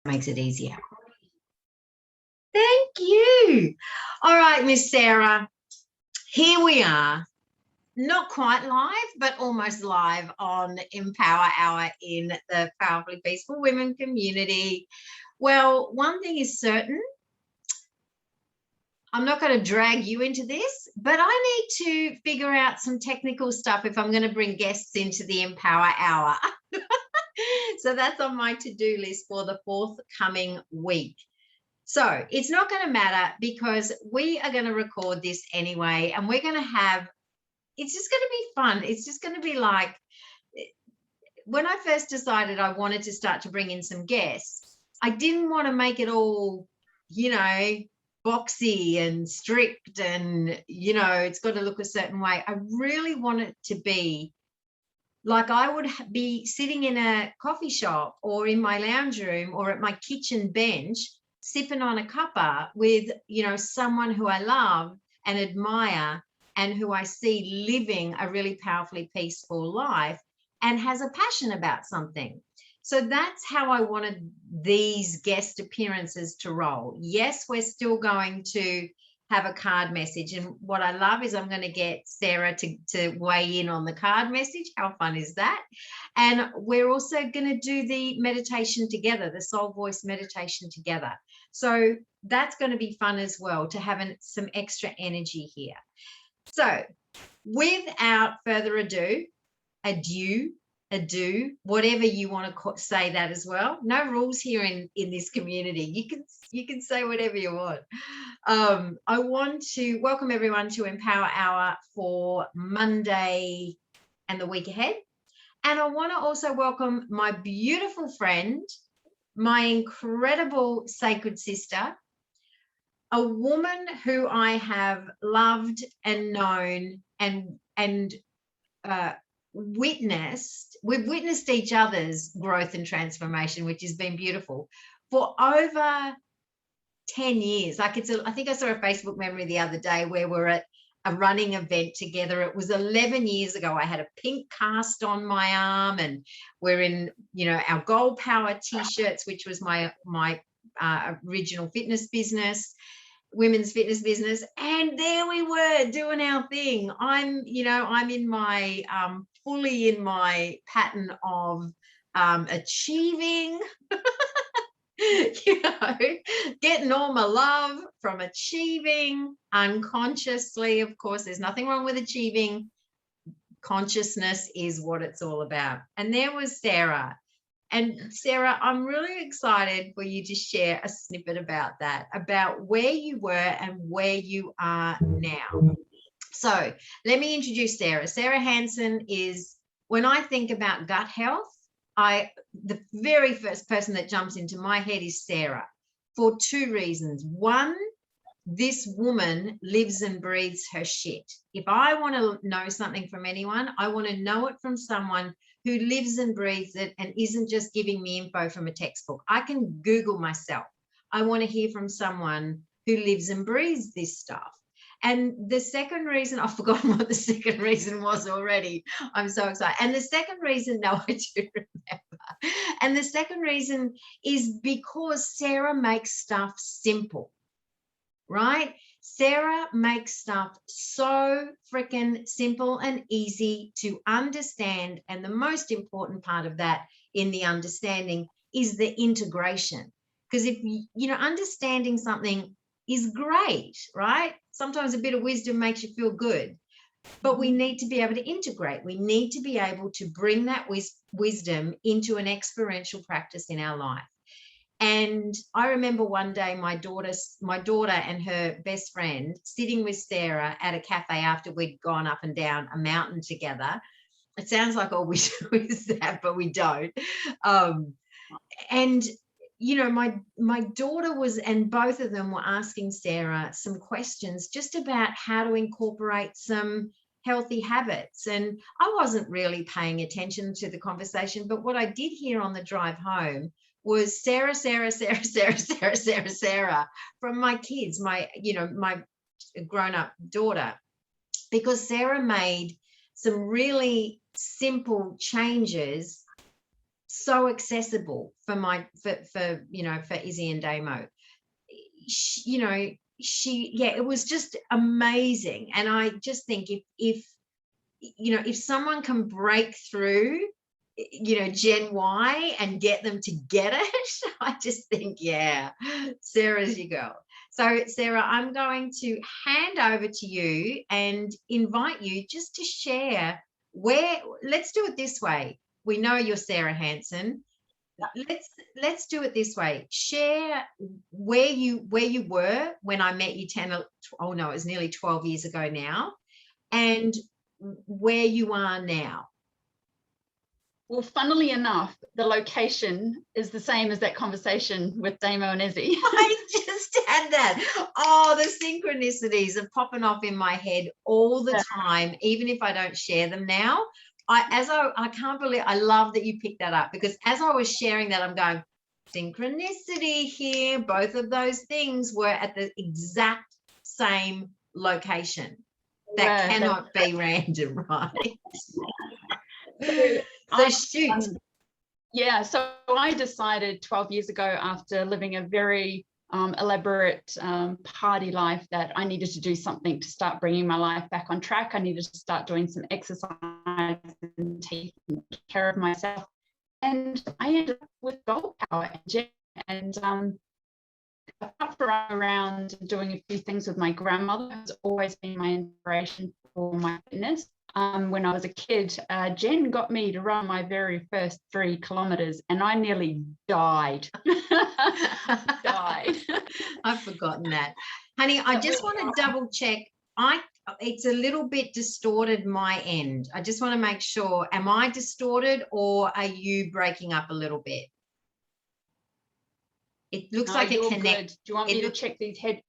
makes it easier. Thank you. All right, Miss Sarah, here we are. Not quite live, but almost live on Empower Hour in the Powerfully Peaceful Women community. Well, one thing is certain. I'm not going to drag you into this, but I need to figure out some technical stuff if I'm going to bring guests into the Empower Hour. So that's on my to-do list for the forthcoming week. So it's not going to matter because we are going to record this anyway, and we're going to have, it's just going to be fun. It's just going to be like, when I first decided I wanted to start to bring in some guests, I didn't want to make it all, you know, boxy and strict and, you know, it's got to look a certain way. I really want it to be like I would be sitting in a coffee shop or in my lounge room or at my kitchen bench, sipping on a cuppa with, you know, someone who I love and admire and who I see living a really powerfully peaceful life and has a passion about something. So that's how I wanted these guest appearances to roll. Yes, we're still going to have a card message. And what I love is I'm going to get Sarah to weigh in on the card message. How fun is that? And we're also going to do the meditation together, the soul voice meditation together. So that's going to be fun as well, to have some extra energy here. So without further ado, adieu, whatever you want to say that as well. No rules here in this community. You can say whatever you want. I want to welcome everyone to Empower Hour for Monday and the week ahead. And I want to also welcome my beautiful friend, my incredible sacred sister, a woman who I have loved and known and witnessed. We've witnessed each other's growth and transformation, which has been beautiful, for over 10 years. Like I think I saw a Facebook memory the other day where we're at a running event together. It was 11 years ago. I had a pink cast on my arm, and we're in, you know, our Gold Power t-shirts, which was my original fitness business, women's fitness business. And there we were doing our thing. I'm in my fully in my pattern of achieving, you know, getting all my love from achieving unconsciously. Of course, there's nothing wrong with achieving. Consciousness is what it's all about. And there was Sarah. And Sarah, I'm really excited for you to share a snippet about that, about where you were and where you are now. So let me introduce Sarah. Sarah Hansen is, when I think about gut health, the very first person that jumps into my head is Sarah, for two reasons. One, this woman lives and breathes her shit. If I want to know something from anyone, I want to know it from someone who lives and breathes it and isn't just giving me info from a textbook. I can Google myself. I want to hear from someone who lives and breathes this stuff. And the second reason, I've forgotten what the second reason was already. I'm so excited. And the second reason, no, I do remember. And the second reason is because Sarah makes stuff simple, right? Sarah makes stuff so freaking simple and easy to understand. And the most important part of that in the understanding is the integration. Because if you know, understanding something is great, right? Sometimes a bit of wisdom makes you feel good, but we need to be able to integrate. We need to be able to bring that wisdom into an experiential practice in our life. And I remember one day my daughter and her best friend sitting with Sarah at a cafe after we'd gone up and down a mountain together. It sounds like all we do is that, but we don't. And you know, my daughter was, and both of them were asking Sarah some questions just about how to incorporate some healthy habits. And I wasn't really paying attention to the conversation, but what I did hear on the drive home was Sarah from my kids, my grown-up daughter, because Sarah made some really simple changes so accessible for for Izzy and Damo. It was just amazing. And I just think if someone can break through, Gen Y, and get them to get it, I just think, yeah, Sarah's your girl. So Sarah, I'm going to hand over to you and invite you just to share let's do it this way. We know you're Sarah Hansen. Let's do it this way. Share where you were when I met you it was nearly 12 years ago now, and where you are now. Well, funnily enough, the location is the same as that conversation with Damo and Izzy. I just had that. Oh, the synchronicities are popping off in my head all the time, even if I don't share them now. I can't believe, I love that you picked that up, because as I was sharing that, I'm going, synchronicity here. Both of those things were at the exact same location. That cannot be random, right? So shoot. So I decided 12 years ago, after living a very elaborate party life, that I needed to do something to start bringing my life back on track. I needed to start doing some exercise and taking care of myself. And I ended up with Gold Power and apart from around doing a few things with my grandmother, who's always been my inspiration for my fitness. When I was a kid, Jen got me to run my very first 3 kilometers, and I nearly died. I've forgotten that. Honey, I just want to double check. It's a little bit distorted my end. I just want to make sure, am I distorted, or are you breaking up a little bit? It looks like a connect. Do you want me to check these head?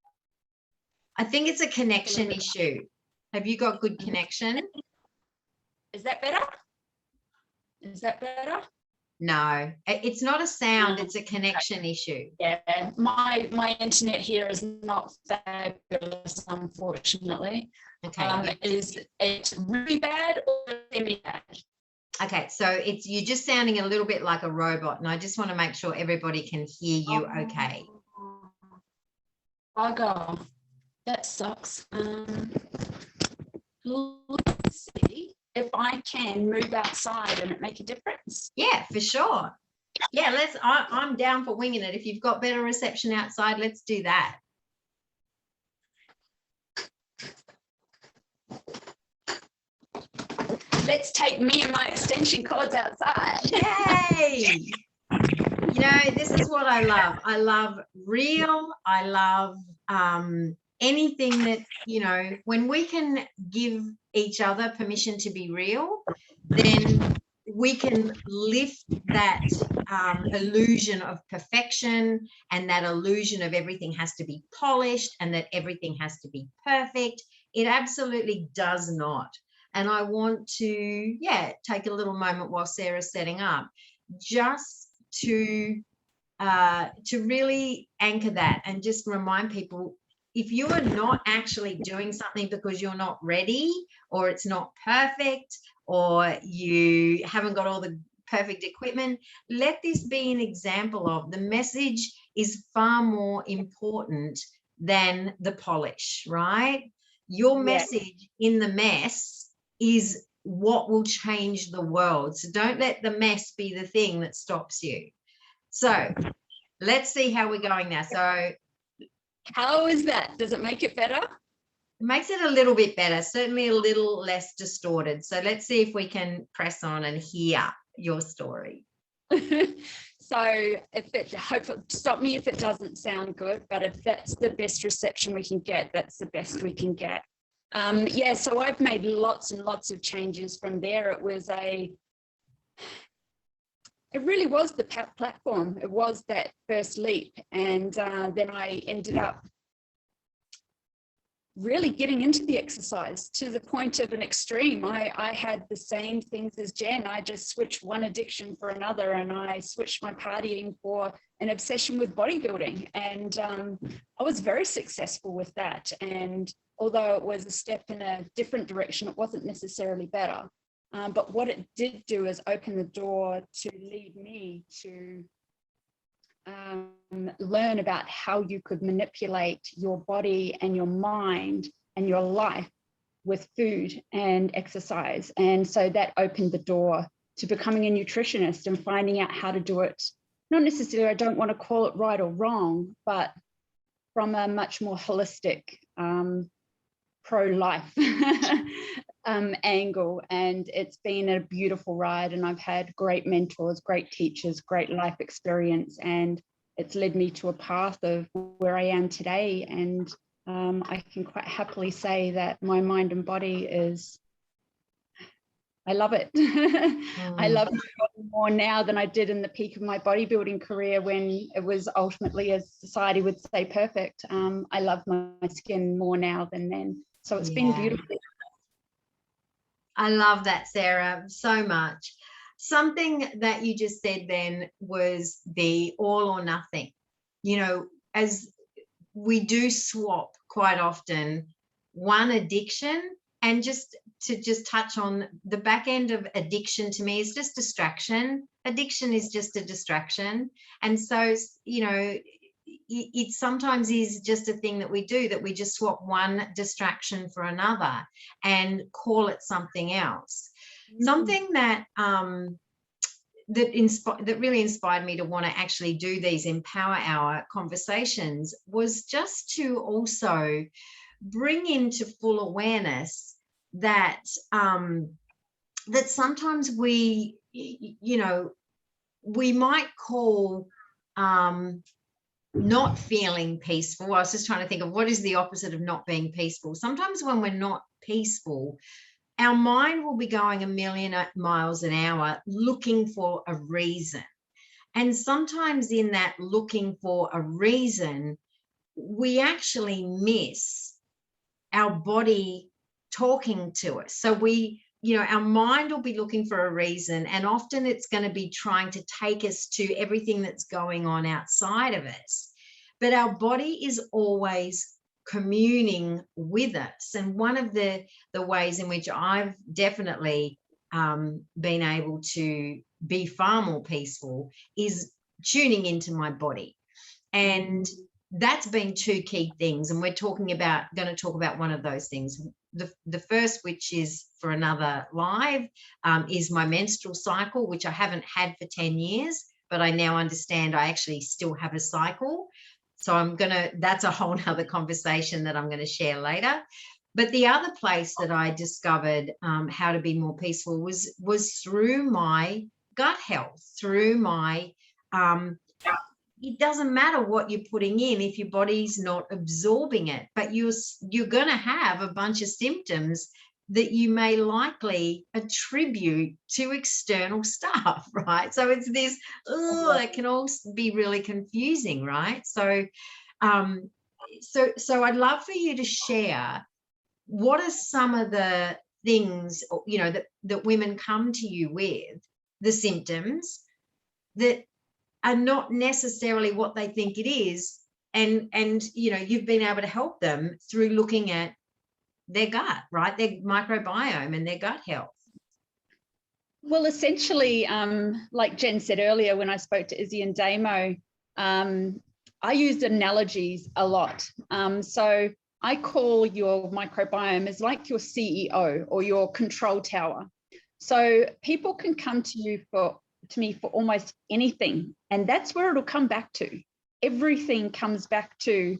I think it's a connection issue. Have you got good connection? Is that better? Is that better? No, it's not a sound. It's a connection issue. Yeah, my internet here is not fabulous, unfortunately. Okay. Is it really bad or semi-bad? Okay, so you're just sounding a little bit like a robot, and I just want to make sure everybody can hear you okay. Bugger. That sucks. Let's see if I can move outside and it make a difference. Yeah, for sure. Yeah, I'm down for winging it. If you've got better reception outside, let's do that. Let's take me and my extension cords outside. Yay! This is what I love. I love real. I love anything that, when we can give each other permission to be real, then we can lift that illusion of perfection, and that illusion of everything has to be polished and that everything has to be perfect. It absolutely does not. And I want to, take a little moment while Sarah's setting up, just to really anchor that and just remind people, if you are not actually doing something because you're not ready, or it's not perfect, or you haven't got all the perfect equipment, let this be an example of the message is far more important than the polish, right? Your message in the mess is what will change the world. So don't let the mess be the thing that stops you. So let's see how we're going now. So how is that? Does it make it better? It makes it a little bit better, certainly a little less distorted. So let's see if we can press on and hear your story. So stop me if it doesn't sound good, but if that's the best reception we can get, that's the best we can get. So I've made lots and lots of changes from there. It really was the platform. It was that first leap. And then I ended up really getting into the exercise to the point of an extreme. I had the same things as Jen. I just switched one addiction for another, and I switched my partying for an obsession with bodybuilding. And I was very successful with that. And although it was a step in a different direction, it wasn't necessarily better. But what it did do is open the door to lead me to learn about how you could manipulate your body and your mind and your life with food and exercise. And so that opened the door to becoming a nutritionist and finding out how to do it. Not necessarily, I don't want to call it right or wrong, but from a much more holistic, pro-life angle. And it's been a beautiful ride, and I've had great mentors, great teachers, great life experience, and it's led me to a path of where I am today. And I can quite happily say that my mind and body is, I love it. I love it more now than I did in the peak of my bodybuilding career, when it was ultimately, as society would say, perfect. I love my skin more now than then. So it's been beautiful. I love that, Sarah, so much. Something that you just said then was the all or nothing. You know, as we do swap quite often one addiction, and just to touch on the back end of addiction, to me is just distraction. Addiction is just a distraction. And so, you know, it sometimes is just a thing that we do, that we just swap one distraction for another and call it something else. Something that that really inspired me to want to actually do these Empower Hour conversations was just to also bring into full awareness that that sometimes we, you know, we might call not feeling peaceful. I was just trying to think of what is the opposite of not being peaceful. Sometimes when we're not peaceful, our mind will be going a million miles an hour looking for a reason. And sometimes in that looking for a reason, we actually miss our body talking to us. So we, you know, our mind will be looking for a reason, and often it's going to be trying to take us to everything that's going on outside of us. But our body is always communing with us. And one of the ways in which I've definitely been able to be far more peaceful is tuning into my body. And that's been two key things. And we're going to talk about one of those things. The first, which is for another live, is my menstrual cycle, which I haven't had for 10 years, but I now understand I actually still have a cycle. So that's a whole nother conversation that I'm going to share later. But the other place that I discovered how to be more peaceful was through my gut health, through my, it doesn't matter what you're putting in if your body's not absorbing it, but you're going to have a bunch of symptoms that you may likely attribute to external stuff, right? So it's this, it can all be really confusing, right? So, so I'd love for you to share, what are some of the things, you know, that women come to you with, the symptoms that are not necessarily what they think it is, and you know, you've been able to help them through looking at their gut, right? Their microbiome and their gut health. Well, essentially, like Jen said earlier, when I spoke to Izzy and Damo, I used analogies a lot. So I call your microbiome as like your CEO or your control tower. So people can come to me for almost anything, and that's where it'll come back to. Everything comes back to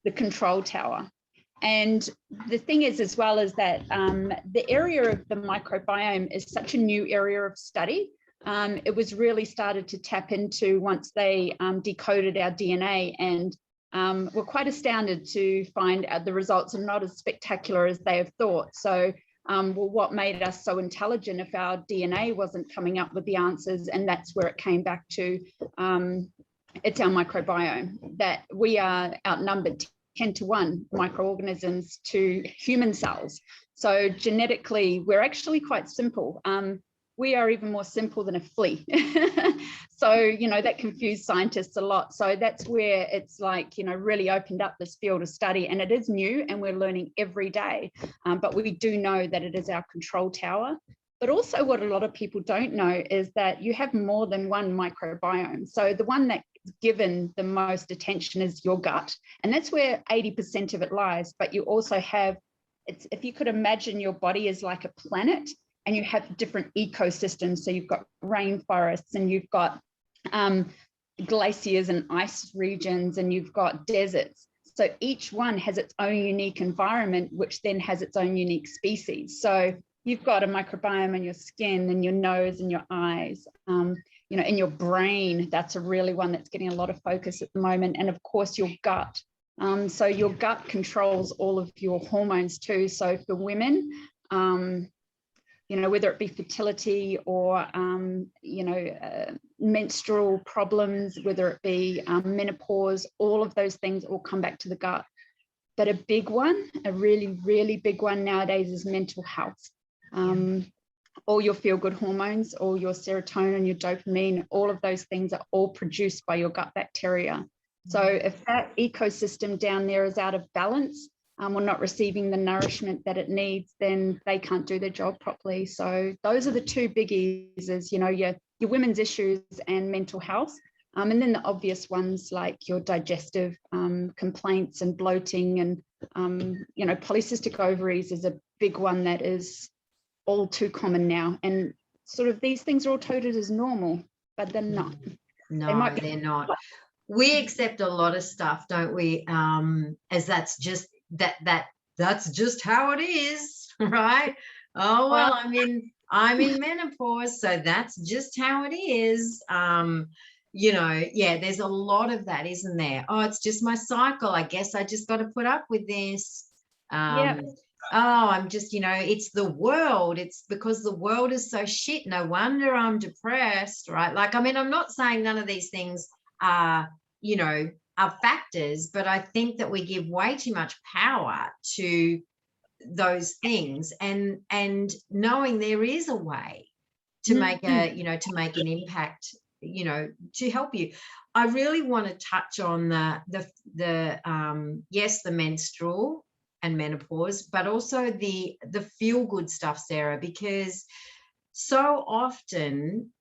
the control tower. And the thing is, as well, is that the area of the microbiome is such a new area of study. It was really started to tap into once they decoded our DNA, and we're quite astounded to find out the results are not as spectacular as they have thought. So well, what made us so intelligent if our DNA wasn't coming up with the answers? And that's where it came back to, it's our microbiome, that we are outnumbered 10-to-1 microorganisms to human cells. So genetically, we're actually quite simple. We are even more simple than a flea. So, you know, that confused scientists a lot. So that's where it's like, you know, really opened up this field of study, and it is new and we're learning every day. But we do know that it is our control tower. But also what a lot of people don't know is that you have more than one microbiome. So the one that's given the most attention is your gut, and that's where 80% of it lies. But you also have, it's, if you could imagine your body is like a planet, and you have different ecosystems. So you've got rainforests, and you've got glaciers and ice regions, and you've got deserts. So each one has its own unique environment, which then has its own unique species. So you've got a microbiome in your skin and your nose and your eyes, you know, in your brain. That's a really one that's getting a lot of focus at the moment. And of course, your gut. So your gut controls all of your hormones too. So for women, you know, whether it be fertility or, you know, menstrual problems, whether it be menopause, all of those things all come back to the gut. But a big one, a really, really big one nowadays is mental health. All your feel-good hormones, all your serotonin, your dopamine, all of those things are all produced by your gut bacteria. So if that ecosystem down there is out of balance, or not receiving the nourishment that it needs, then they can't do their job properly. So those are the two biggies, is, you know, your women's issues and mental health. And then the obvious ones like your digestive complaints and bloating and, you know, polycystic ovaries is a big one that is all too common now. And sort of these things are all touted as normal, but they're not. No, they're not. We accept a lot of stuff, don't we? As that's just that's just how it is, right? Oh, well, I'm in menopause, so that's just how it is. You know, yeah, there's a lot of that, isn't there? Oh, it's just my cycle. I guess I just got to put up with this. Oh, I'm just, you know, it's the world. It's because the world is so shit. No wonder I'm depressed, right? Like, I mean, I'm not saying none of these things are, you know, are factors, but I think that we give way too much power to those things, and knowing there is a way to make a, you know, to make an impact, you know, to help you. I really want to touch on yes, the menstrual and menopause, but also the feel good stuff, Sarah, because so often,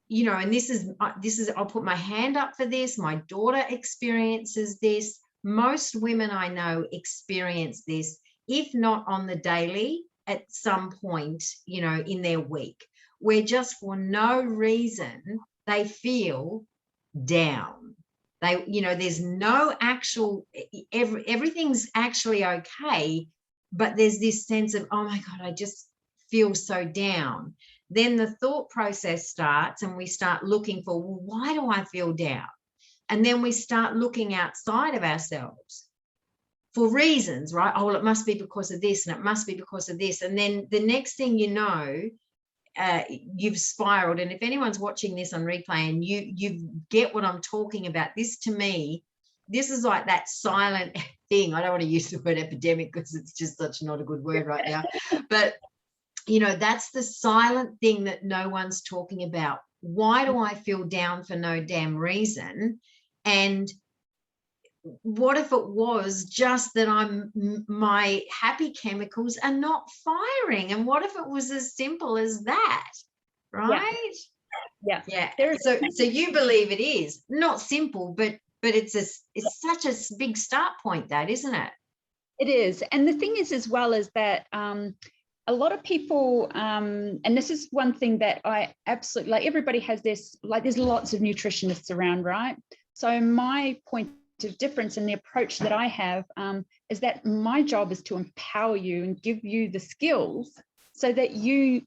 you know, and this is, I'll put my hand up for this. My daughter experiences this. Most women I know experience this, if not on the daily, at some point, you know, in their week, where just for no reason they feel down. They, you know, there's no actual, everything's actually okay, but there's this sense of, oh my God, I just feel so down. Then the thought process starts, and we start looking for, well, why do I feel down? And then we start looking outside of ourselves for reasons, right? Oh, well, it must be because of this, and it must be because of this. And then the next thing you know, you've spiraled. And if anyone's watching this on replay and you get what I'm talking about, this to me, this is like that silent thing. I don't want to use the word epidemic because it's just such not a good word right now. But, you know, that's the silent thing that no one's talking about. Why do I feel down for no damn reason? And what if it was just that my happy chemicals are not firing? And what if it was as simple as that, right? Yeah. So you believe it is not simple, but it's such a big start point, that, isn't it? It is. And the thing is, as well, is that a lot of people, and this is one thing that I absolutely, like, everybody has this, like, there's lots of nutritionists around, right? So my point of difference in the approach that I have is that my job is to empower you and give you the skills so that you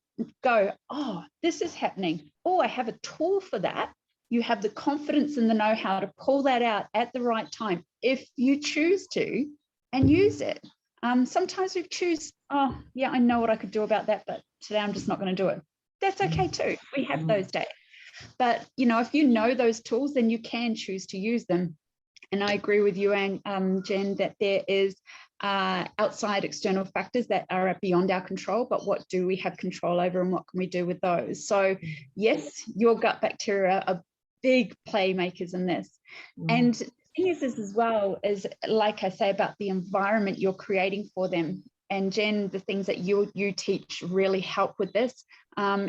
go, oh, this is happening. Oh, I have a tool for that. You have the confidence and the know-how to pull that out at the right time if you choose to, and use it. Sometimes we choose, oh, yeah, I know what I could do about that, but today I'm just not going to do it. That's okay too. We have those days. But, you know, if you know those tools, then you can choose to use them. And I agree with you, Jen, that there is outside external factors that are beyond our control, but what do we have control over, and what can we do with those? So yes, your gut bacteria are big playmakers in this. And the thing is as well, is, like I say, about the environment you're creating for them. and Jen, the things that you teach really help with this,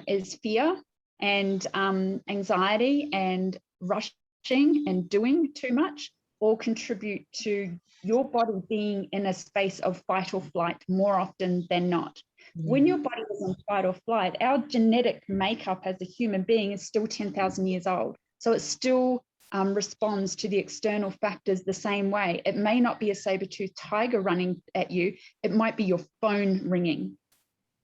is fear and anxiety and rushing and doing too much, all contribute to your body being in a space of fight or flight more often than not. When your body is in fight or flight, our genetic makeup as a human being is still 10,000 years old. So it still responds to the external factors the same way. It may not be a saber-toothed tiger running at you. It might be your phone ringing.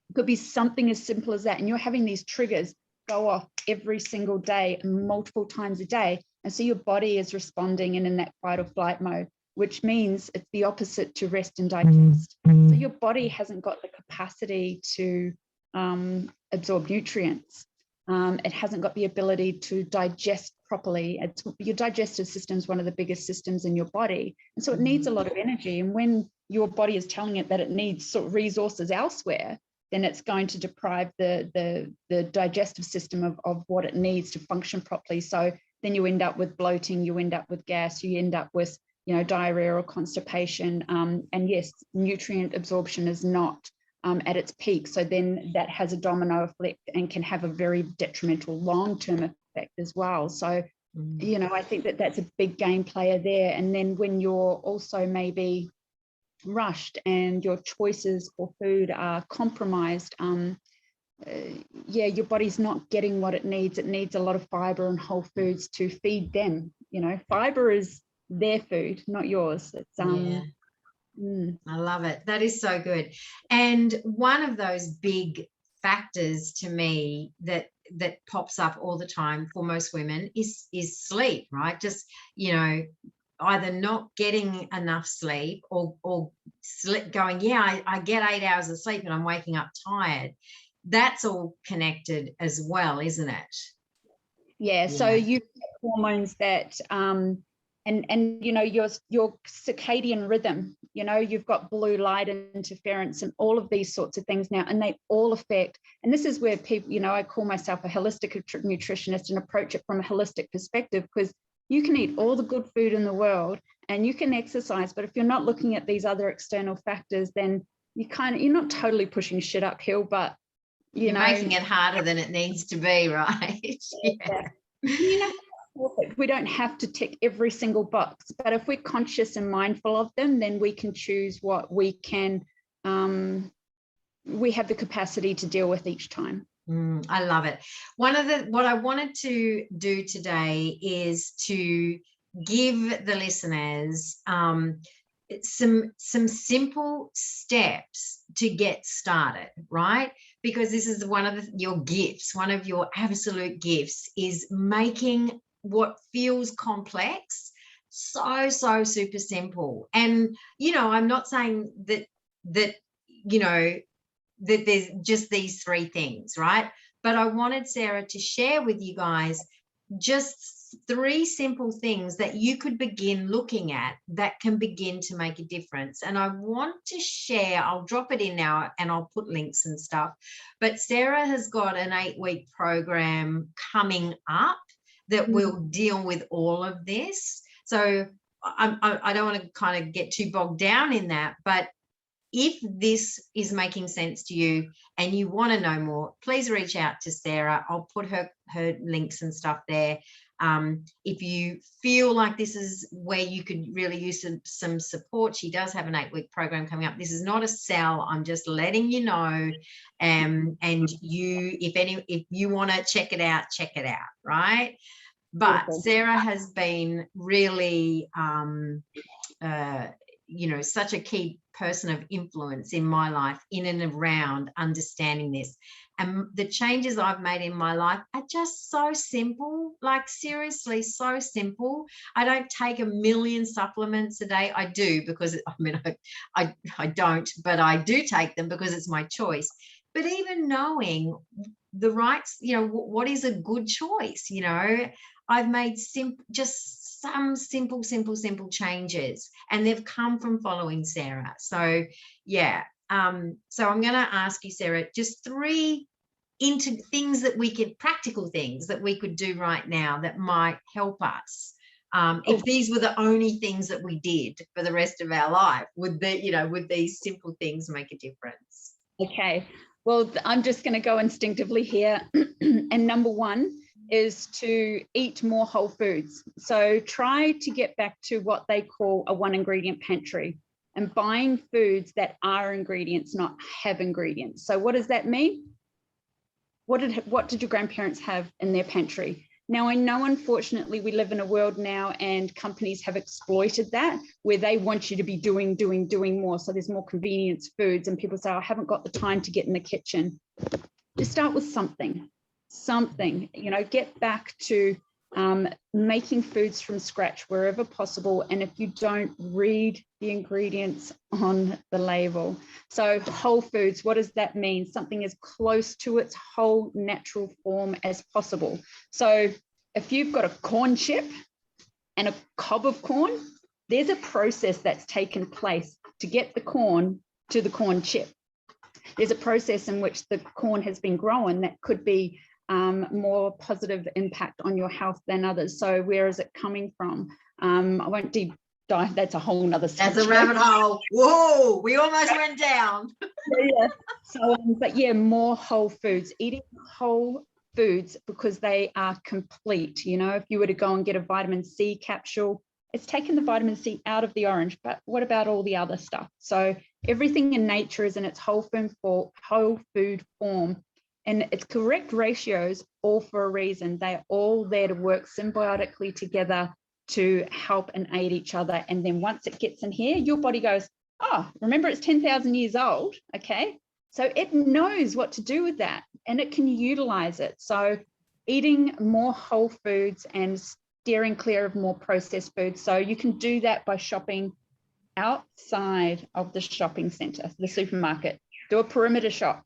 It could be something as simple as that. And you're having these triggers go off every single day, multiple times a day. And so your body is responding and in that fight or flight mode, which means it's the opposite to rest and digest. So your body hasn't got the capacity to absorb nutrients. It hasn't got the ability to digest properly. Your digestive system is one of the biggest systems in your body. And so it needs a lot of energy. And when your body is telling it that it needs sort of resources elsewhere, then it's going to deprive the digestive system of what it needs to function properly. So then you end up with bloating, you end up with gas, you end up with, diarrhea or constipation. And yes, nutrient absorption is not at its peak. So then that has a domino effect and can have a very detrimental long-term effect as well. So, I think that that's a big game player there. And then when you're also maybe rushed and your choices for food are compromised, your body's not getting what it needs. It needs a lot of fiber and whole foods to feed them. Fiber is their food, not yours. It's I love it. That is so good. And one of those big factors to me that pops up all the time for most women is sleep, right? Just, either not getting enough sleep or sleep going, I get 8 hours of sleep and I'm waking up tired. That's all connected as well, isn't it? Yeah. So you have hormones that and your circadian rhythm, you've got blue light interference and all of these sorts of things now, and they all affect. And this is where people, I call myself a holistic nutritionist and approach it from a holistic perspective, because you can eat all the good food in the world and you can exercise, but if you're not looking at these other external factors, then you're not totally pushing shit uphill, but you're making it harder than it needs to be, right? We don't have to tick every single box, but if we're conscious and mindful of them, then we can choose what we can, we have the capacity to deal with each time. I love it. What I wanted to do today is to give the listeners some simple steps to get started, right? Because this is one of your gifts, one of your absolute gifts is making what feels complex so super simple. And I'm not saying that there's just these three things, right? But I wanted Sarah to share with you guys just 3 simple things that you could begin looking at that can begin to make a difference. And I want to share, I'll drop it in now and I'll put links and stuff, but Sarah has got an 8-week program coming up that will deal with all of this. So I don't want to kind of get too bogged down in that, but if this is making sense to you and you want to know more, please reach out to Sarah. I'll put her links and stuff there. If you feel like this is where you could really use some support, she does have an 8-week program coming up. This is not a sell. I'm just letting you know. And you, if you want to check it out, right? But Sarah has been really, such a key person of influence in my life in and around understanding this. And the changes I've made in my life are just so simple, like seriously, so simple. I don't take a million supplements a day. I do because, I don't, but I do take them because it's my choice. But even knowing the right, what is a good choice, I've made just some simple changes, and they've come from following Sarah. So so I'm going to ask you, Sarah, just 3 practical things that we could do right now that might help us If these were the only things that we did for the rest of our life, would these simple things make a difference? Okay, well, I'm just going to go instinctively here. And number one is to eat more whole foods. So try to get back to what they call a one ingredient pantry, and buying foods that are ingredients, not have ingredients. So what does that mean? What did your grandparents have in their pantry? Now, I know, unfortunately, we live in a world now and companies have exploited that, where they want you to be doing more. So there's more convenience foods, and people say, I haven't got the time to get in the kitchen. Just start with something, get back to making foods from scratch wherever possible. And if you don't, read the ingredients on the label. So whole foods, what does that mean? Something as close to its whole natural form as possible. So if you've got a corn chip and a cob of corn, there's a process that's taken place to get the corn to the corn chip. There's a process in which the corn has been grown that could be more positive impact on your health than others. So where is it coming from? I won't deep dive. That's a whole nother subject. That's a rabbit hole. Whoa, we almost went down. Yeah. So, but yeah, more whole foods, eating whole foods, because they are complete. If you were to go and get a vitamin C capsule, it's taken the vitamin C out of the orange, but what about all the other stuff? So everything in nature is in its whole food form. And its correct ratios, all for a reason. They're all there to work symbiotically together to help and aid each other. And then once it gets in here, your body goes, oh, remember, it's 10,000 years old. Okay. So it knows what to do with that and it can utilize it. So eating more whole foods and steering clear of more processed foods. So you can do that by shopping outside of the shopping center, the supermarket. Do a perimeter shop.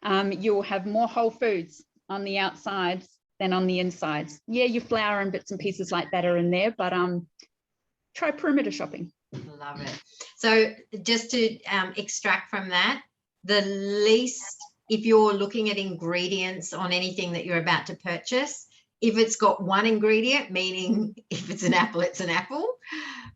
You'll have more whole foods on the outsides than on the insides. Yeah, your flour and bits and pieces like that are in there, but try perimeter shopping. Love it. So just to extract from that, the least, if you're looking at ingredients on anything that you're about to purchase, if it's got one ingredient, meaning if it's an apple, it's an apple,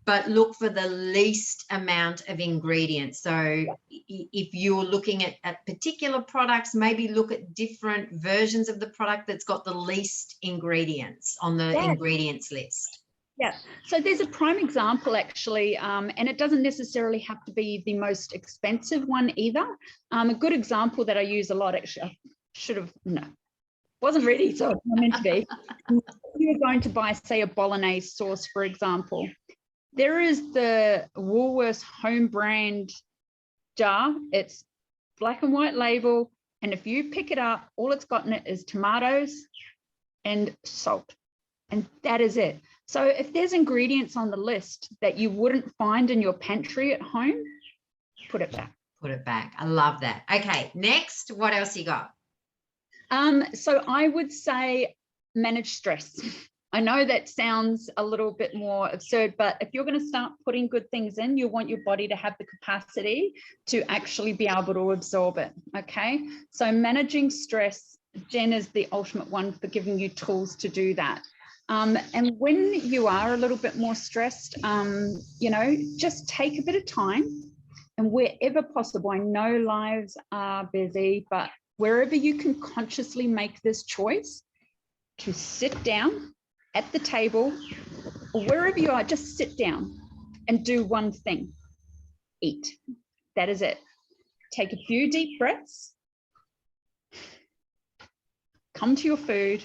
but look for the least amount of ingredients. So if you're looking at particular products, maybe look at different versions of the product that's got the least ingredients on the ingredients list. Yeah, so there's a prime example actually, and it doesn't necessarily have to be the most expensive one either. A good example that I use a lot, actually, wasn't ready, so it's not meant to be. If you were going to buy, say, a bolognese sauce, for example, there is the Woolworths home brand jar. It's black and white label, and if you pick it up, all it's got in it is tomatoes and salt, and that is it. So if there's ingredients on the list that you wouldn't find in your pantry at home, put it back. Put it back. I love that. Okay, next, what else you got? So I would say manage stress. I know that sounds a little bit more absurd, but if you're going to start putting good things in, you want your body to have the capacity to actually be able to absorb it. Okay. So managing stress, Jen is the ultimate one for giving you tools to do that. And when you are a little bit more stressed, just take a bit of time, and wherever possible, I know lives are busy, but wherever you can consciously make this choice to sit down at the table or wherever you are, just sit down and do one thing: eat. That is it. Take a few deep breaths, come to your food,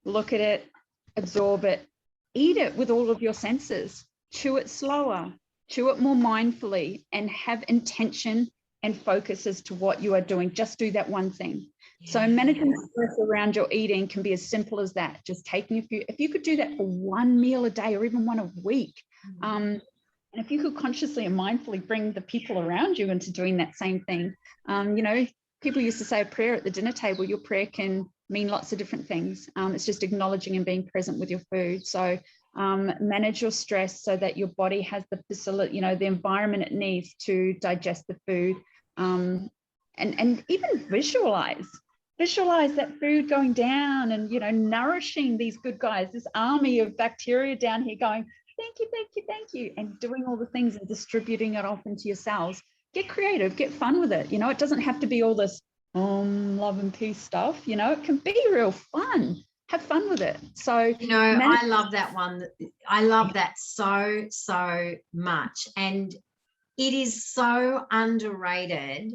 look at it, absorb it, eat it with all of your senses, chew it slower, chew it more mindfully, and have intention and focus as to what you are doing. Just do that one thing. Yeah. So managing stress around your eating can be as simple as that. Just taking if you could do that for one meal a day or even one a week. And if you could consciously and mindfully bring the people around you into doing that same thing. People used to say a prayer at the dinner table. Your prayer can mean lots of different things. It's just acknowledging and being present with your food. So manage your stress so that your body has the facility, the environment it needs to digest the food. And even visualize visualize that food going down and, you know, nourishing these good guys, this army of bacteria down here going, thank you, thank you, thank you, and doing all the things and distributing it off into your cells. Get creative, get fun with it. You know, it doesn't have to be all this love and peace stuff. You know, it can be real fun. Have fun with it. So, you know, I love that one. I love that so, so much. And it is so underrated,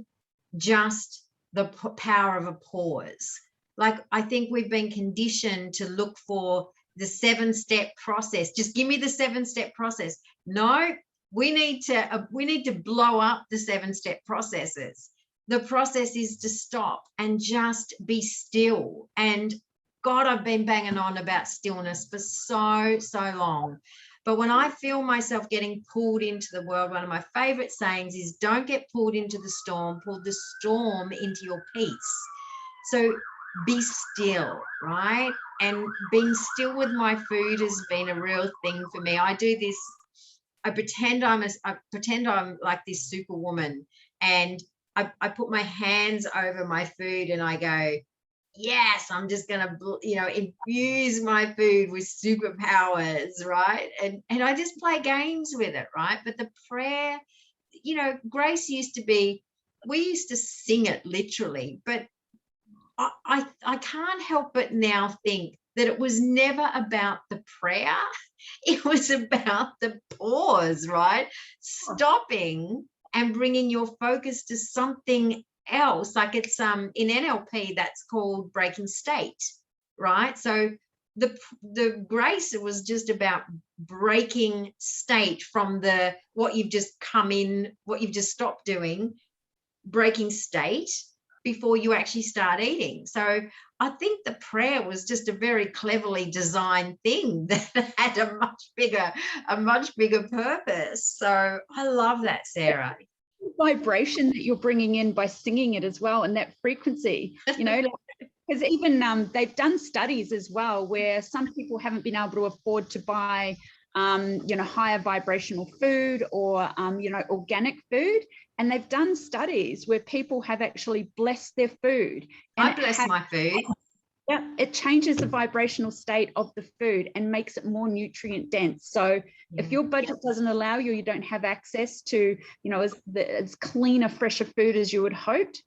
just the power of a pause. Like, I think we've been conditioned to look for the 7-step process. Just give me the 7-step process. No, we need to blow up the 7-step processes. The process is to stop and just be still. And God, I've been banging on about stillness for so, so long. But when I feel myself getting pulled into the world, one of my favorite sayings is, don't get pulled into the storm, pull the storm into your peace. So be still, right? And being still with my food has been a real thing for me. I do this, I pretend I'm like this superwoman, and I put my hands over my food and I go, yes, I'm just going to, you know, infuse my food with superpowers, right? And I just play games with it, right? But the prayer, you know, Grace used to be, we used to sing it literally, but I can't help but now think that it was never about the prayer. It was about the pause, right? Stopping and bringing your focus to something else. Like, it's in NLP, that's called breaking state, right? So the grace, it was just about breaking state from what you've just come in, what you've just stopped doing, breaking state before you actually start eating. So I think the prayer was just a very cleverly designed thing that had a much bigger purpose. So I love that, Sarah. Vibration that you're bringing in by singing it as well, and that frequency, you know, because even they've done studies as well where some people haven't been able to afford to buy you know, higher vibrational food or you know, organic food, and they've done studies where people have actually blessed their food. And I bless my food. Yeah, it changes the vibrational state of the food and makes it more nutrient dense. So if your budget doesn't allow you, you don't have access to, you know, as cleaner, fresher food as you would hoped,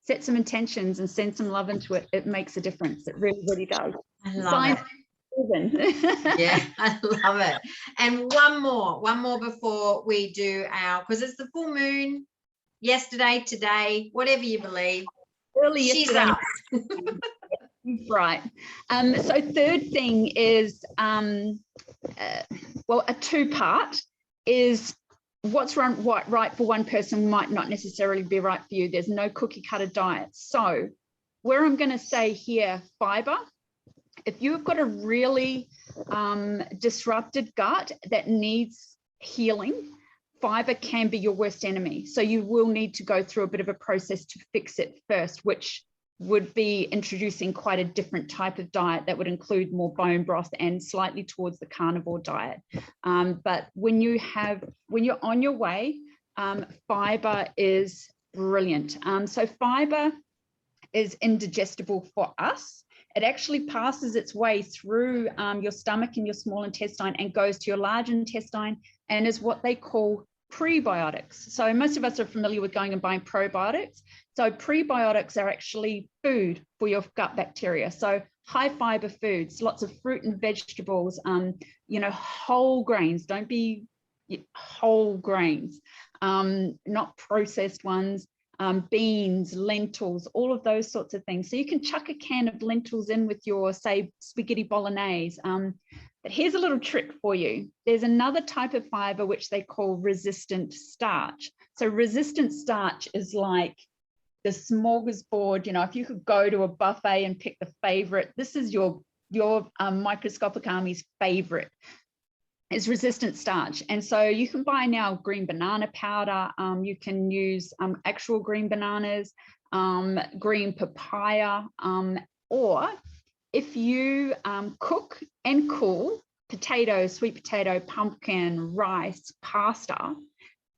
set some intentions and send some love into it. It makes a difference. It really, really does. I love it. Yeah, I love it. And one more before we do because it's the full moon, yesterday, today, whatever you believe. Early She's yesterday. up. Right. So third thing is, well, a two-part is what's right for one person might not necessarily be right for you. There's no cookie cutter diet. So where I'm going to say here, fiber. If you've got a really disrupted gut that needs healing, fiber can be your worst enemy. So you will need to go through a bit of a process to fix it first, which would be introducing quite a different type of diet that would include more bone broth and slightly towards the carnivore diet. But when you're on your way, fiber is brilliant. So fiber is indigestible for us. It actually passes its way through your stomach and your small intestine and goes to your large intestine and is what they call prebiotics. So most of us are familiar with going and buying probiotics. So prebiotics are actually food for your gut bacteria. So high fiber foods, lots of fruit and vegetables, you know, whole grains, don't be whole grains, not processed ones. Beans, lentils, all of those sorts of things. So you can chuck a can of lentils in with your, say, spaghetti bolognese. But here's a little trick for you. There's another type of fiber which they call resistant starch. So resistant starch is like the smorgasbord. You know, if you could go to a buffet and pick the favorite, this is your microscopic army's favorite. Is resistant starch. And so you can buy now green banana powder. You can use actual green bananas, green papaya, or if you cook and cool potatoes, sweet potato, pumpkin, rice, pasta,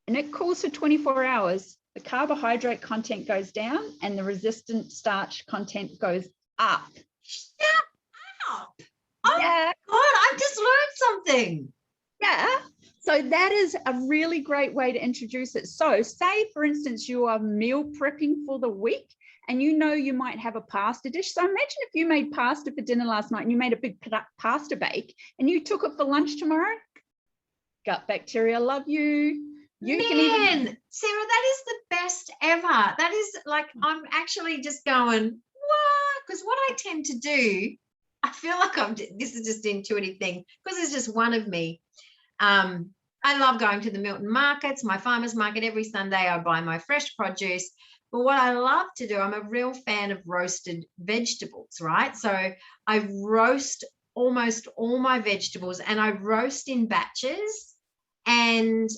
and it cools for 24 hours, the carbohydrate content goes down and the resistant starch content goes up. Shut up. Oh Yeah. God, I've just learned something. Yeah. So that is a really great way to introduce it. So say, for instance, you are meal prepping for the week and you know you might have a pasta dish. So imagine if you made pasta for dinner last night and you made a big pasta bake and you took it for lunch tomorrow. Gut bacteria love you. You can even... Sarah, that is the best ever. That is like, I'm actually just going, what? Because what I tend to do, I feel like this is just an intuitive thing because it's just one of me. I love going to the Milton markets, my farmer's market. Every Sunday I buy my fresh produce. But what I love to do, I'm a real fan of roasted vegetables, right? So I roast almost all my vegetables and I roast in batches. And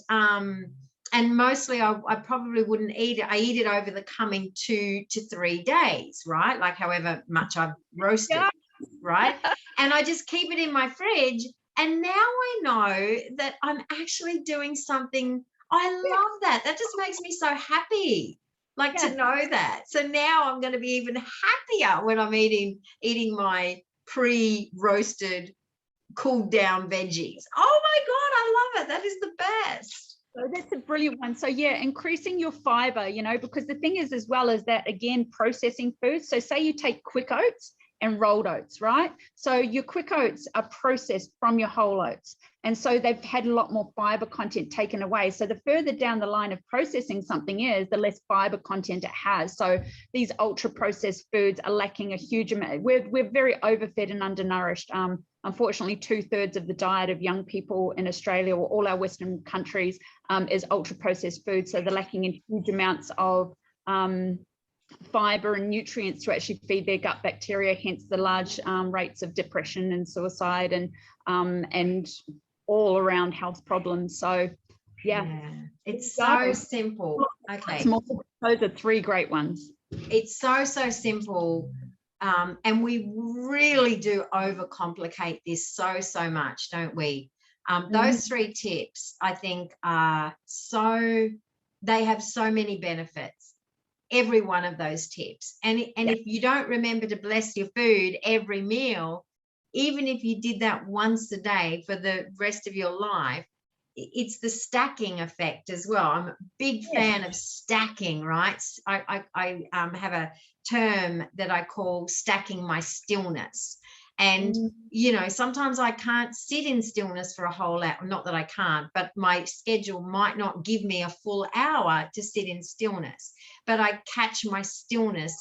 mostly I probably wouldn't eat it. I eat it over the coming 2 to 3 days, right? Like however much I've roasted, right? And I just keep it in my fridge. And now I know that I'm actually doing something. I love that. That just makes me so happy, like to know that. So now I'm going to be even happier when I'm eating my pre-roasted, cooled down veggies. Oh my God, I love it. That is the best. So that's a brilliant one. So yeah, increasing your fiber, because the thing is as well is that, again, processing foods. So say you take quick oats and rolled oats, right? So your quick oats are processed from your whole oats. And so they've had a lot more fiber content taken away. So the further down the line of processing something is, the less fiber content it has. So these ultra processed foods are lacking a huge amount. We're very overfed and undernourished. Unfortunately, 2/3 of the diet of young people in Australia or all our Western countries is ultra processed food. So they're lacking in huge amounts of fiber and nutrients to actually feed their gut bacteria, hence the large rates of depression and suicide and all around health problems. So it's so simple. Okay, those are 3 great ones. It's so simple, and we really do overcomplicate this so much, don't we? Those 3 tips I think are they have so many benefits, every one of those tips. And if you don't remember to bless your food every meal, even if you did that once a day for the rest of your life, it's the stacking effect as well. I'm a big fan of stacking, right? I have a term that I call stacking my stillness. And, sometimes I can't sit in stillness for a whole hour. Not that I can't, but my schedule might not give me a full hour to sit in stillness. But I catch my stillness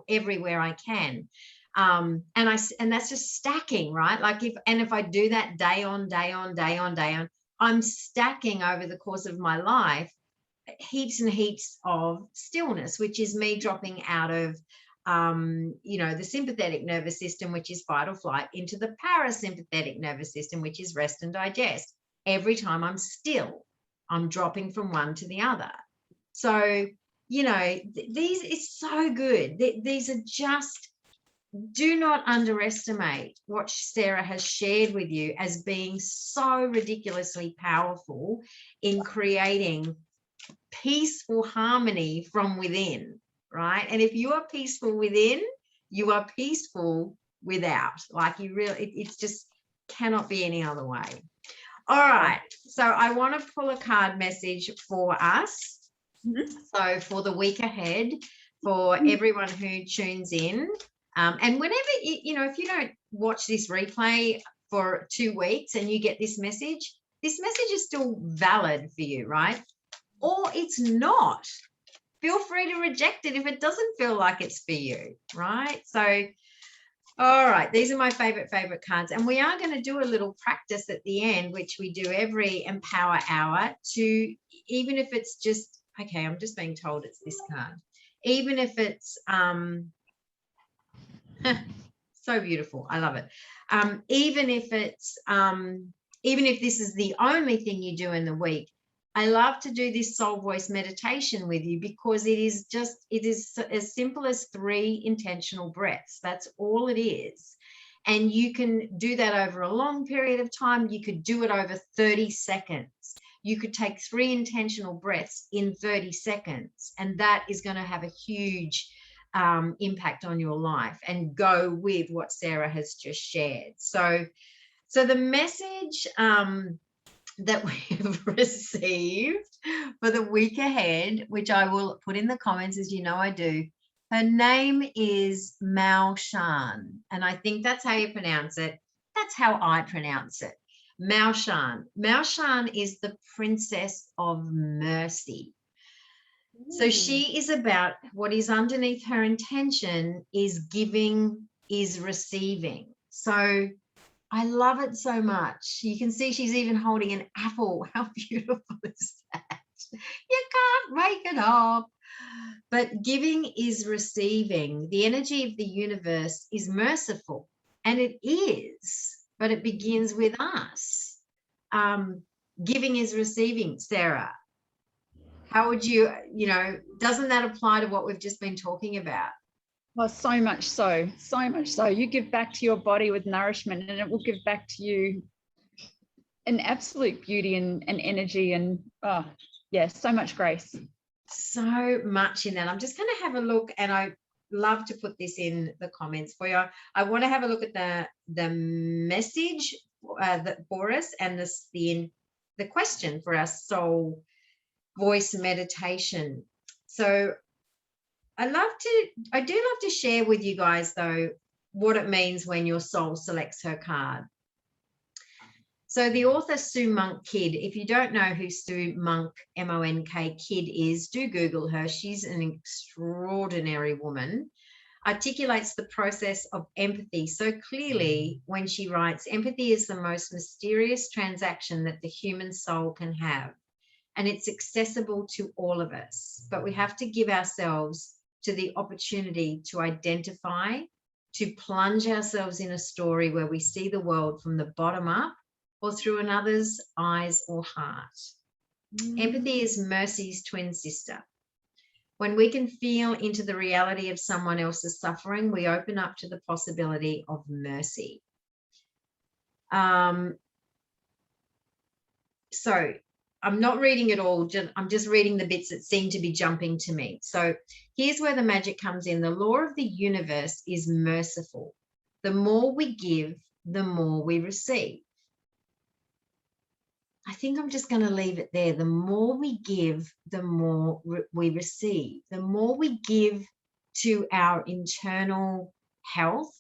everywhere I can. And that's just stacking, right? Like if I do that day on, I'm stacking over the course of my life heaps and heaps of stillness, which is me dropping out of the sympathetic nervous system, which is fight or flight, into the parasympathetic nervous system, which is rest and digest. Every time I'm still, I'm dropping from one to the other. So, these is so good. These are just, do not underestimate what Sarah has shared with you as being so ridiculously powerful in creating peaceful harmony from within. Right. And if you are peaceful within, you are peaceful without. Like it's just cannot be any other way. All right. So I want to pull a card message for us. So for the week ahead, for everyone who tunes in. And whenever, if you don't watch this replay for 2 weeks and you get this message is still valid for you, right? Or it's not. Feel free to reject it if it doesn't feel like it's for you, right? So, all right, these are my favorite cards. And we are going to do a little practice at the end, which we do every Empower Hour, to, even if it's just, okay, I'm just being told it's this card. Even if it's, so beautiful. I love it. Even if this is the only thing you do in the week, I love to do this soul voice meditation with you because it is as simple as 3 intentional breaths. That's all it is. And you can do that over a long period of time. You could do it over 30 seconds. you could take 3 intentional breaths in 30 seconds, and that is going to have a huge impact on your life and go with what Sarah has just shared. So the message that we've received for the week ahead, which I will put in the comments, as you know I do. Her name is Mao Shan, and I think that's how you pronounce it. That's how I pronounce it. Mao Shan. Mao Shan is the Princess of Mercy. So she is about, what is underneath her intention is giving is receiving. So I love it so much. You can see she's even holding an apple. How beautiful is that? You can't make it up. But giving is receiving. The energy of the universe is merciful, and it is, but it begins with us. Giving is receiving. Sarah, how would you, doesn't that apply to what we've just been talking about? Well, so much so. You give back to your body with nourishment, and it will give back to you in absolute beauty and energy, and so much grace. So much in that. I'm just going to have a look, and I love to put this in the comments for you. I want to have a look at the message that for us, and the question for our soul voice meditation. So I do love to share with you guys, though, what it means when your soul selects her card. So the author Sue Monk Kidd, if you don't know who Sue Monk, M-O-N-K, Kidd is, do Google her. She's an extraordinary woman. Articulates the process of empathy so clearly when she writes, empathy is the most mysterious transaction that the human soul can have, and it's accessible to all of us. But we have to give ourselves to the opportunity to identify, to plunge ourselves in a story where we see the world from the bottom up or through another's eyes or heart. Empathy is mercy's twin sister. When we can feel into the reality of someone else's suffering, we open up to the possibility of mercy. So I'm not reading it all. I'm just reading the bits that seem to be jumping to me. So here's where the magic comes in. The law of the universe is merciful. The more we give, the more we receive. I think I'm just going to leave it there. The more we give, the more we receive. The more we give to our internal health,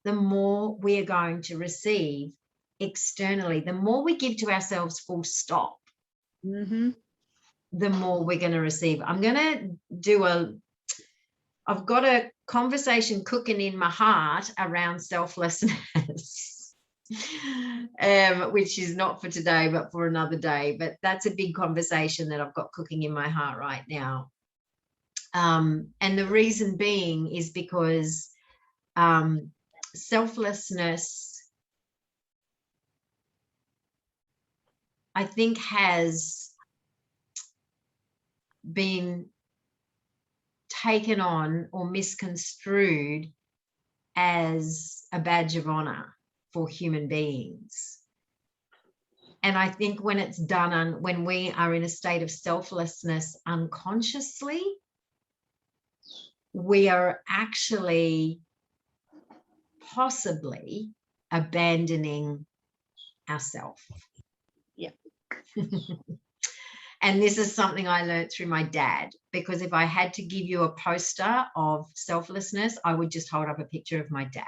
the more we are going to receive externally. The more we give to ourselves, full stop, the more we're going to receive. I've got a conversation cooking in my heart around selflessness. Which is not for today, but for another day. But that's a big conversation that I've got cooking in my heart right now. And the reason being is because selflessness, I think, has been taken on or misconstrued as a badge of honor for human beings. And I think when it's done, when we are in a state of selflessness unconsciously, we are actually possibly abandoning ourselves. Yeah. And this is something I learned through my dad, because if I had to give you a poster of selflessness, I would just hold up a picture of my dad.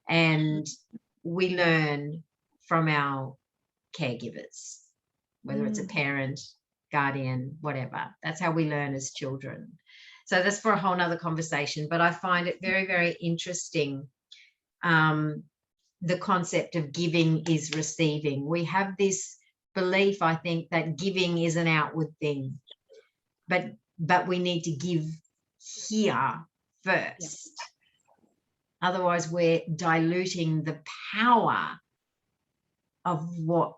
And we learn from our caregivers, whether it's a parent, guardian, whatever. That's how we learn as children. So that's for a whole nother conversation. But I find it very, very interesting, the concept of giving is receiving. We have this belief, I think, that giving is an outward thing, but we need to give here first. Yeah. Otherwise, we're diluting the power of what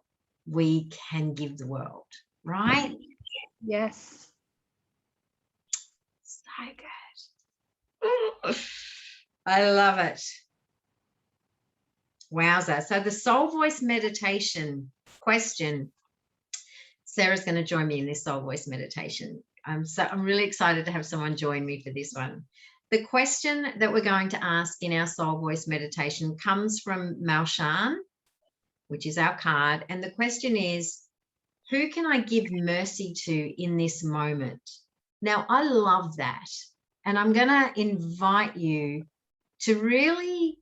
we can give the world, right? Yes. So good. I love it. Wowza. So the soul voice meditation question Sarah's going to join me in this soul voice meditation. I'm really excited to have someone join me for this one. The question that we're going to ask in our soul voice meditation comes from Malshan, which is our card. And the question is, who can I give mercy to in this moment? Now, I love that. And I'm going to invite you to really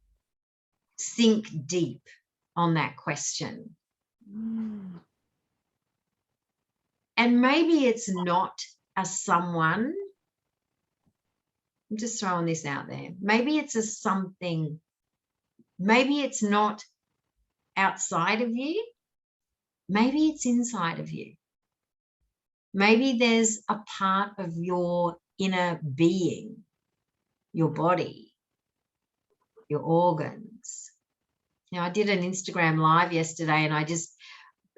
sink deep on that question. And maybe it's not a someone. I'm just throwing this out there. Maybe it's a something. Maybe it's not outside of you. Maybe it's inside of you. Maybe there's a part of your inner being, your body, your organs. You know, I did an Instagram live yesterday and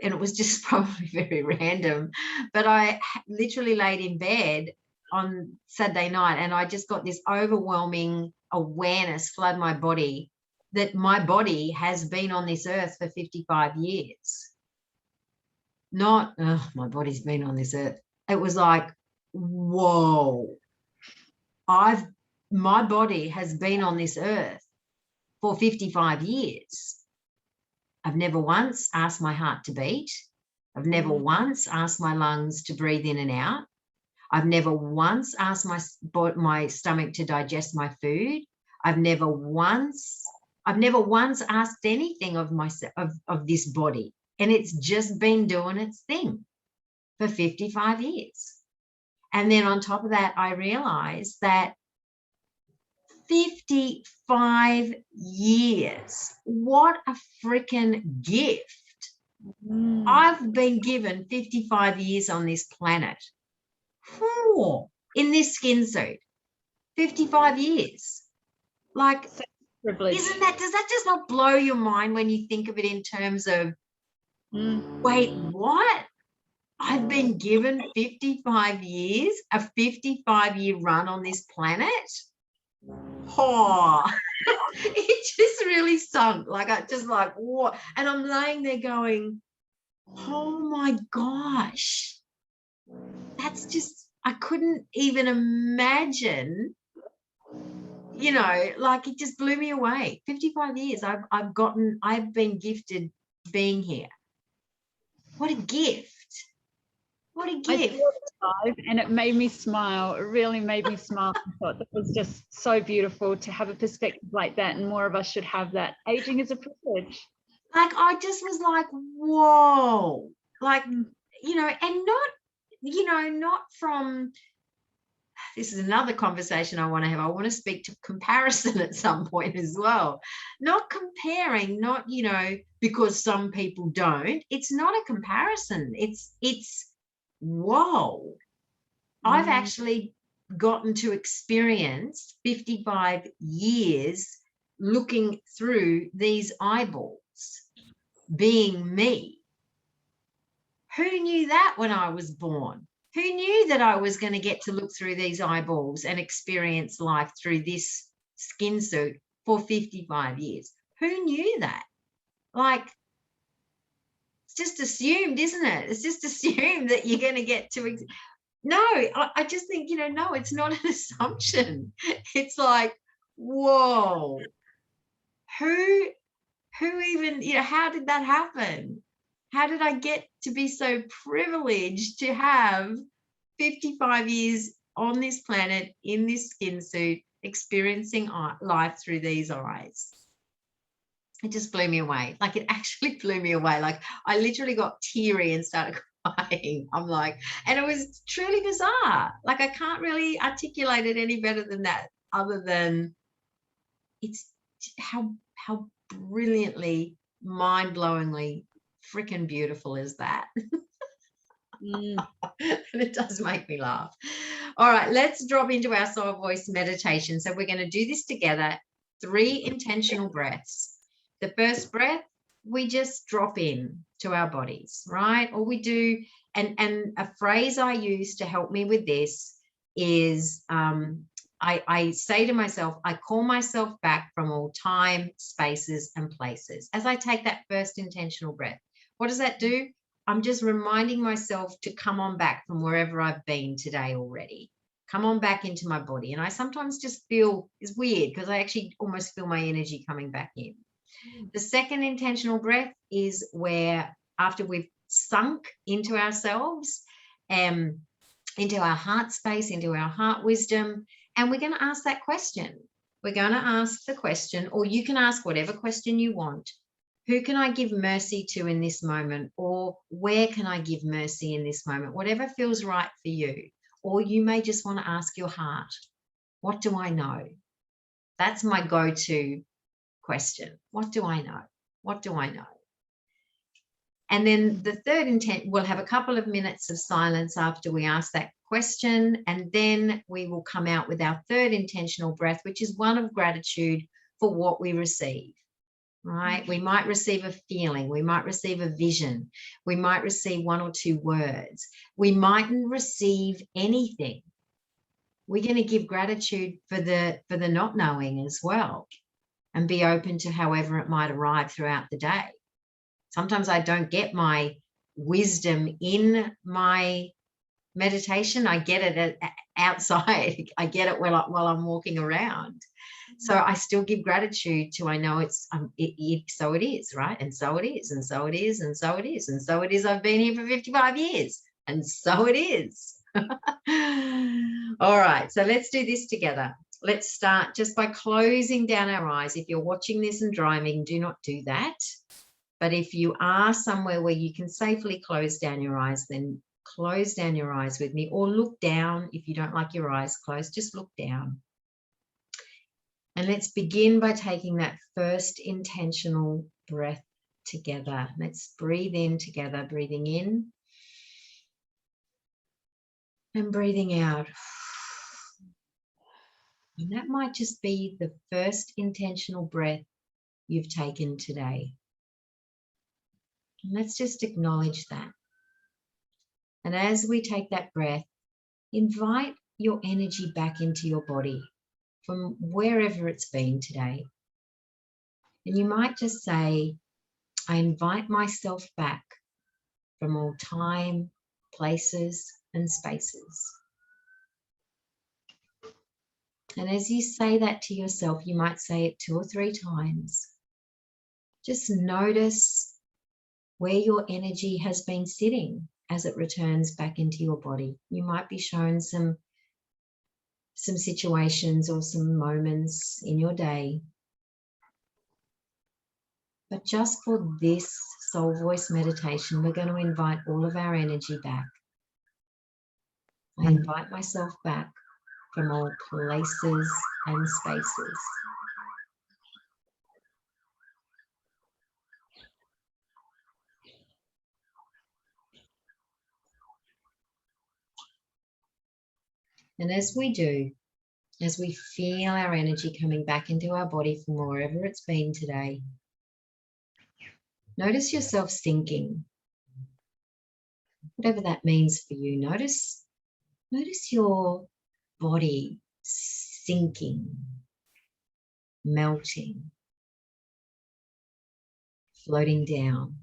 it was just probably very random, but I literally laid in bed on Saturday night and I just got this overwhelming awareness flood my body that my body has been on this earth for 55 years. Not, oh, my body's been on this earth. It was like, whoa, my body has been on this earth for 55 years. I've never once asked my heart to beat. I've never once asked my lungs to breathe in and out. I've never once asked my stomach to digest my food. I've never once asked anything of myself, of this body. And it's just been doing its thing for 55 years. And then on top of that, I realized that 55 years, what a freaking gift. I've been given 55 years on this planet. In this skin suit. 55 years. Like, Privilege. does that just not blow your mind when you think of it in terms of, wait, what? I've been given 55 years, a 55-year run on this planet? Oh, it just really sunk. Like, I just like, what? And I'm laying there going, oh my gosh. That's just, I couldn't even imagine, you know, like it just blew me away. 55 years I've been gifted being here. What a gift. What a gift. And it made me smile. It really made me smile. I thought that was just so beautiful to have a perspective like that, and more of us should have that. Aging is a privilege. Like, I just was like, whoa. Like, you know, and not, you know, not from, this is another conversation I want to have. I want to speak to comparison at some point as well. Not comparing, not, you know, because some people don't. It's not a comparison. It's whoa. I've actually gotten to experience 55 years looking through these eyeballs, being me. Who knew that when I was born? Who knew that I was going to get to look through these eyeballs and experience life through this skin suit for 55 years? Who knew that? Like, it's just assumed, isn't it? It's just assumed that you're going to get to. No, I just think, you know, no, it's not an assumption. It's like, whoa, who even, you know, how did that happen? How did I get to be so privileged to have 55 years on this planet in this skin suit, experiencing life through these eyes? It just blew me away. Like, it actually blew me away. Like, I literally got teary and started crying. I'm like, and it was truly bizarre. Like, I can't really articulate it any better than that, other than it's how brilliantly, mind-blowingly freaking beautiful is that. And it does make me laugh. All right, let's drop into our soul voice meditation. So we're going to do this together, 3 intentional breaths. The first breath, we just drop in to our bodies, right? All we do, and a phrase I use to help me with this is I say to myself, I call myself back from all time, spaces, and places as I take that first intentional breath. What does that do? I'm just reminding myself to come on back from wherever I've been today already. Come on back into my body. And I sometimes just feel, it's weird because I actually almost feel my energy coming back in. The second intentional breath is where after we've sunk into ourselves, into our heart space, into our heart wisdom, and we're going to ask that question. We're going to ask the question, or you can ask whatever question you want. Who can I give mercy to in this moment? Or where can I give mercy in this moment? Whatever feels right for you. Or you may just want to ask your heart, what do I know? That's my go-to question. What do I know? What do I know? And then the third intent, we'll have a couple of minutes of silence after we ask that question, and then we will come out with our third intentional breath, which is one of gratitude for what we receive. Right? We might receive a feeling, we might receive a vision, we might receive one or two words, we mightn't receive anything. We're going to give gratitude for the not knowing as well, and be open to however it might arrive throughout the day. Sometimes I don't get my wisdom in my meditation. I get it outside. I get it while I'm walking around. So I still give gratitude to, I know it's, so it is, right? And so it is, and so it is, and so it is, and so it is. I've been here for 55 years, and so it is. All right, so let's do this together. Let's start just by closing down our eyes. If you're watching this and driving, do not do that. But if you are somewhere where you can safely close down your eyes, then close down your eyes with me, or look down. If you don't like your eyes closed, just look down. And let's begin by taking that first intentional breath together. Let's breathe in together, breathing in and breathing out. And that might just be the first intentional breath you've taken today. And let's just acknowledge that. And as we take that breath, invite your energy back into your body from wherever it's been today. And you might just say, I invite myself back from all time, places, and spaces. And as you say that to yourself, you might say it 2 or 3 times. Just notice where your energy has been sitting as it returns back into your body. You might be shown some situations or some moments in your day. But just for this soul voice meditation, we're going to invite all of our energy back. I invite myself back from all places and spaces. And as we do, as we feel our energy coming back into our body from wherever it's been today, notice yourself sinking. Whatever that means for you, notice your body sinking, melting, floating down.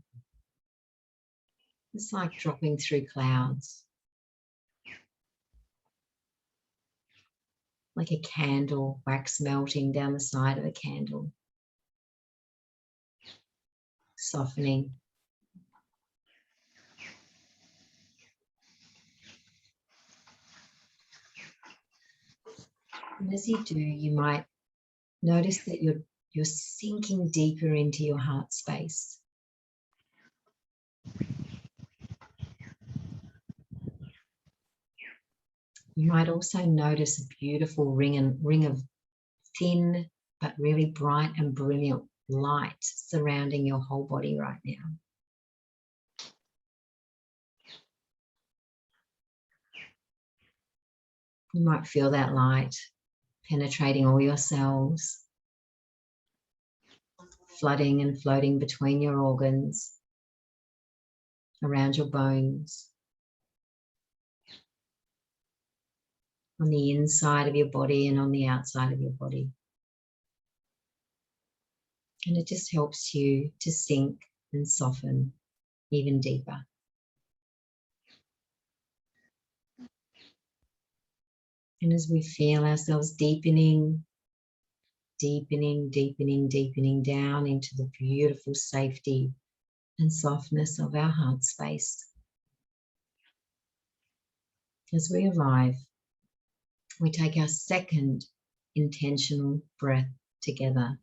It's like dropping through clouds. Like a candle, wax melting down the side of a candle. Softening. And as you do, you might notice that you're sinking deeper into your heart space. You might also notice a beautiful ring of thin but really bright and brilliant light surrounding your whole body right now. You might feel that light penetrating all your cells, flooding and floating between your organs, around your bones, on the inside of your body and on the outside of your body. And it just helps you to sink and soften even deeper. And as we feel ourselves deepening, deepening, deepening, deepening down into the beautiful safety and softness of our heart space. As we arrive, we take our second intentional breath together.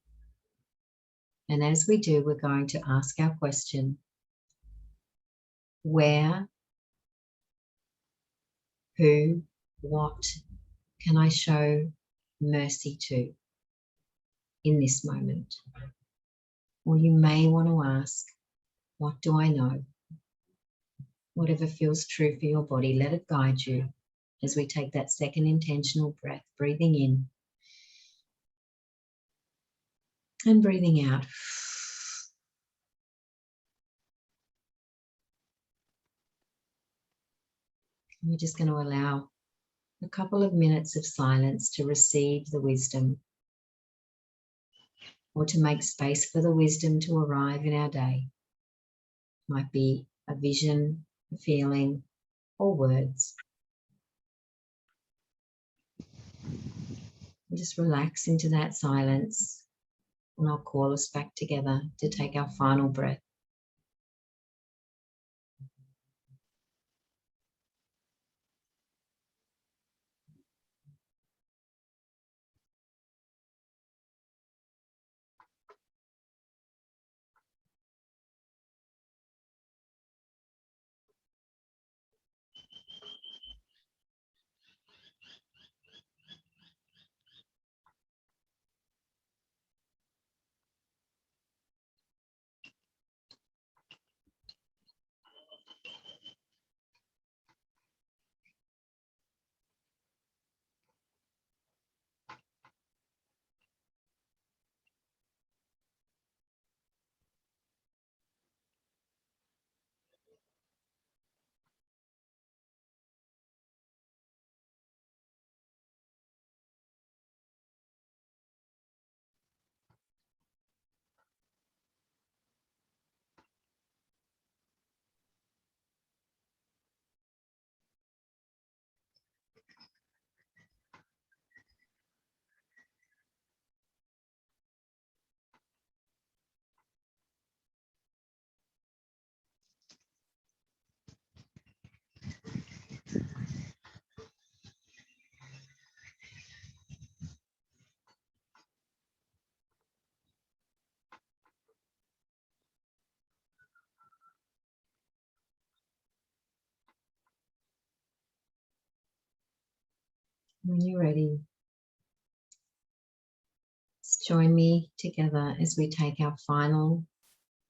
And as we do, we're going to ask our question, where, who, what can I show mercy to in this moment? Or you may want to ask, what do I know? Whatever feels true for your body, let it guide you as we take that second intentional breath, breathing in and breathing out. We're just going to allow a couple of minutes of silence to receive the wisdom, or to make space for the wisdom to arrive in our day. Might be a vision, a feeling, or words. And just relax into that silence, and I'll call us back together to take our final breath. When you're ready, join me together as we take our final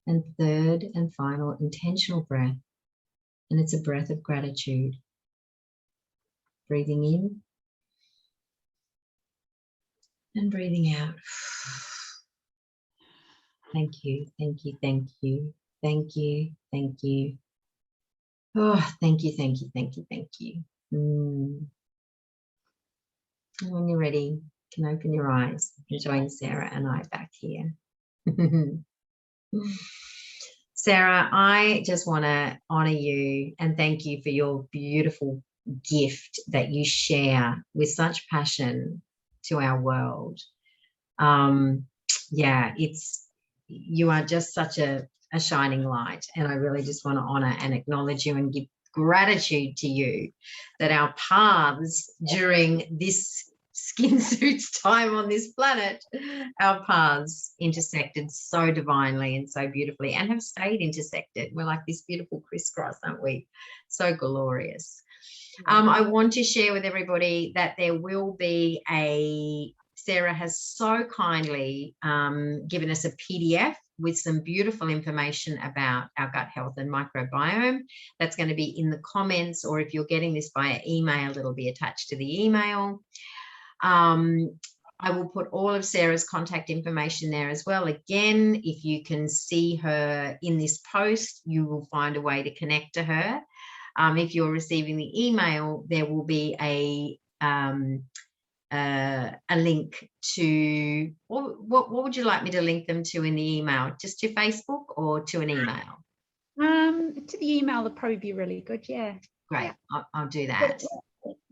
and third and final intentional breath. And it's a breath of gratitude. Breathing in and breathing out. Thank you, thank you, thank you, thank you, thank you. Oh, thank you, thank you, thank you, thank you. And when you're ready, you can open your eyes and join Sarah and I back here. Sarah, I just want to honor you and thank you for your beautiful gift that you share with such passion to our world. Yeah, you are just such a shining light, and I really just want to honor and acknowledge you and give gratitude to you that our paths during this skin suit's time on this planet, our paths intersected so divinely and so beautifully, and have stayed intersected. We're like this beautiful crisscross, aren't we? So glorious. I want to share with everybody that there will be Sarah has so kindly given us a PDF with some beautiful information about our gut health and microbiome. That's going to be in the comments, or if you're getting this via email, it'll be attached to the email. I will put all of Sarah's contact information there as well. Again, if you can see her in this post, you will find a way to connect to her. If you're receiving the email, there will be a link to, what would you like me to link them to in the email? Just to Facebook or to an email? To the email would probably be really good. Yeah. Great. Yeah. I'll do that.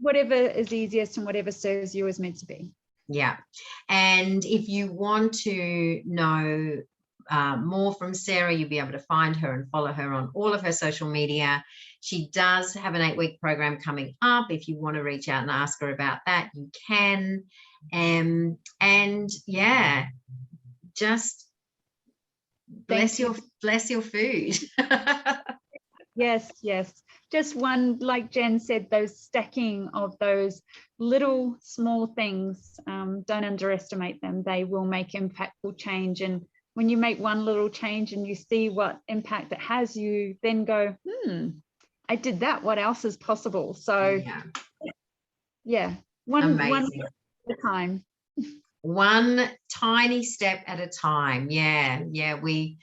whatever is easiest and whatever serves you is meant to be. Yeah. And if you want to know more from Sarah, you'll be able to find her and follow her on all of her social media. She does have an 8-week program coming up. If you want to reach out and ask her about that, you can. And yeah, just bless your food. Yes, yes. Just one, like Jen said, those stacking of those little small things, don't underestimate them. They will make impactful change. And when you make one little change and you see what impact it has, you then go, I did that. What else is possible? So yeah, one step at a time. One tiny step at a time. We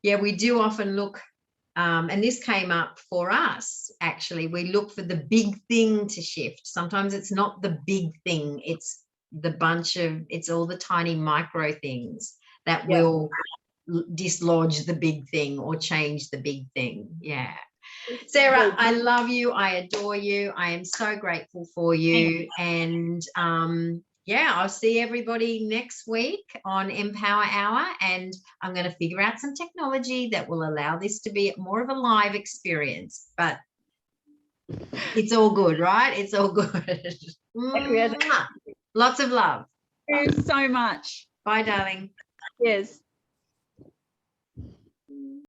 do often look, and this came up for us, actually. We look for the big thing to shift. Sometimes it's not the big thing, it's all the tiny micro things that will dislodge the big thing or change the big thing. Yeah. Sarah, I love you. I adore you. I am so grateful for you. And I'll see everybody next week on Empower Hour, and I'm going to figure out some technology that will allow this to be more of a live experience, but it's all good, right? It's all good. Lots of love. Thank you so much. Bye, darling. Yes.